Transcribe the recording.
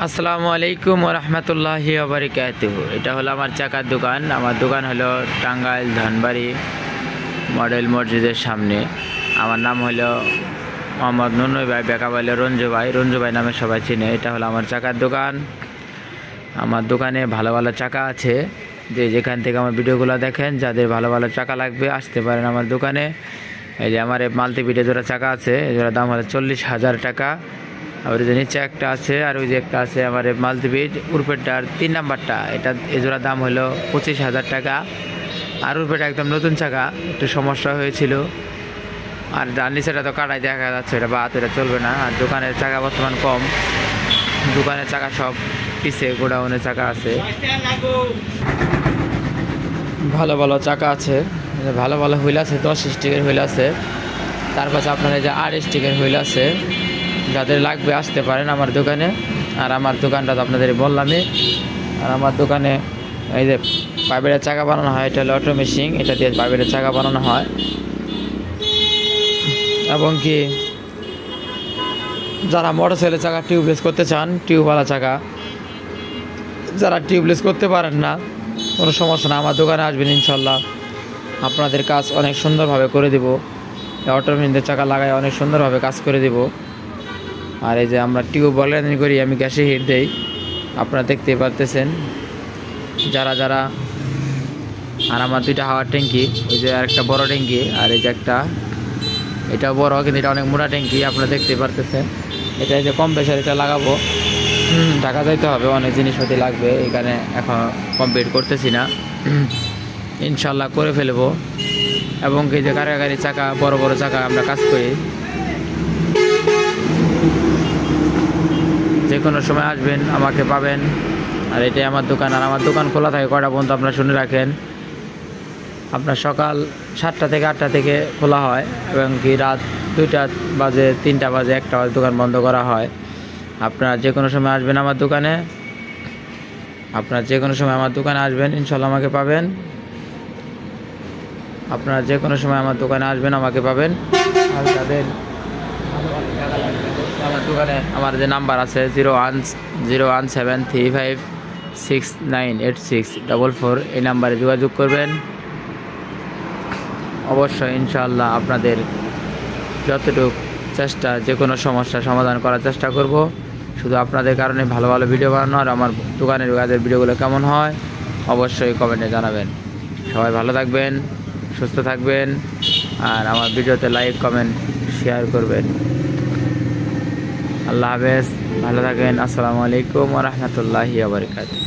আসসালামু আলাইকুম ওয়া রাহমাতুল্লাহি ওয়া বারাকাতুহু। এটা হলো আমার চাকার দোকান। আমার দোকান হলো টাঙ্গাইল ধনবাড়ি মডেল মসজিদের সামনে। আমার নাম হলো মোহাম্মদ নুনু ভাই, বেকা বলে রঞ্জু ভাই। রঞ্জু ভাই নামে সবাই চিনে। এটা হলো আমার চাকার দোকান। আমার দোকানে ভালো ভালো চাকা আছে। যেখান থেকে আমার ভিডিওগুলো দেখেন, যাদের ভালো ভালো চাকা লাগবে আসতে পারেন আমার দোকানে। এই যে আমার মাল্টিপিটে জোড়া চাকা আছে, এই জোড়া দাম হলো 40,000 টাকা। আর ওই যে নিচে একটা আছে, আর ওই যে একটা আছে আমার মাল্টিপিট উপরেরটার 3 নাম্বারটা, এটা এই জোড়া দাম হলো 25,000 টাকা। আর উপরেটা একদম নতুন চাকা, একটু সমস্যা হয়েছিল। আর ডান নিচেটা তো কাটাই দেখা যাচ্ছে, এটা বাদ, এটা চলবে না। আর দোকানের চাকা বর্তমান কম, দোকানের চাকা সব পিছে গোডাউনের চাকা আছে। ভালো ভালো চাকা আছে, ভালো ভালো হুইল আছে, 10 স্টিকের হুইল আছে। তার পাশে আপনার এই যে 8 স্টিকের হুইল আছে। যাদের লাগবে আসতে পারেন আমার দোকানে। আর আমার দোকানটা তো আপনাদের বললামই। আর আমার দোকানে এই যে পাইপের চাকা বানানো হয়, এটা হলো অটো মেশিন, এটা দিয়ে পাইপের চাকা বানানো হয়। এবং কি যারা মোটরসাইকেলের চাকা টিউবলেস করতে চান, টিউবওয়ালা চাকা, যারা টিউবলেস করতে পারেন না, কোনো সমস্যা না, আমার দোকানে আসবেন, ইনশাল্লাহ আপনাদের কাজ অনেক সুন্দরভাবে করে দিব। অটো মেশিনের চাকা লাগাই অনেক সুন্দরভাবে কাজ করে দিব। আর এই যে আমরা টিউব বলেন করি, আমি গ্যাসে হিট দেই, আপনারা দেখতে পারতেছেন যারা যারা। আর আমার 2টা হাওয়ার ট্যাঙ্কি, ওই যে আরেকটা বড় ট্যাঙ্কি, আর এই যে একটা, এটা বড় কিন্তু এটা অনেক মোটা ট্যাঙ্কি, আপনারা দেখতে পারতেছেন। এটা এই যে কম প্রেশার, এটা লাগাবো, ঢাকা যাইতে হবে, অনেক জিনিসপাতি লাগবে, এখানে এখন কমপ্লিট করতেছি না, ইনশাল্লাহ করে ফেলবো। এবং এই যে গাড়ি চাকা, বড় বড় চাকা আমরা কাজ করি। যে কোনো সময় আসবেন, আমাকে পাবেন। আর এটাই আমার দোকান। আর আমার দোকান খোলা থাকে কয়টা পর্যন্ত আপনারা শুনে রাখেন। আপনার সকাল 7টা থেকে 8টা থেকে খোলা হয়, এবং কি রাত 2টা বাজে, 3টা বাজে, 1টা বাজে দোকান বন্ধ করা হয়। আপনারা যে কোনো সময় আসবেন আমার দোকানে, আপনারা যে কোনো সময় আমার দোকানে আসবেন, ইনশাল্লাহ আমাকে পাবেন। আপনারা যে কোনো সময় আমার দোকানে আসবেন, আমাকে পাবেন। আর তাদের আমার দোকানে আমার যে নাম্বার আছে 0173569864, এই নাম্বারে যোগাযোগ করবেন। অবশ্যই ইনশাআল্লাহ আপনাদের যতটুকু চেষ্টা, যে কোনো সমস্যা সমাধান করার চেষ্টা করব। শুধু আপনাদের কারণে ভালো ভালো ভিডিও বানানো। আর আমার দোকানের কাজের ভিডিওগুলো কেমন হয় অবশ্যই কমেন্টে জানাবেন। সবাই ভালো থাকবেন, সুস্থ থাকবেন। আর আমার ভিডিওতে লাইক, কমেন্ট, শেয়ার করবেন। আল্লাহ হাফেজ, ভালো থাকেন। আসসালামু আলাইকুম ওয়া রাহমাতুল্লাহি ওয়া বারাকাতুহু।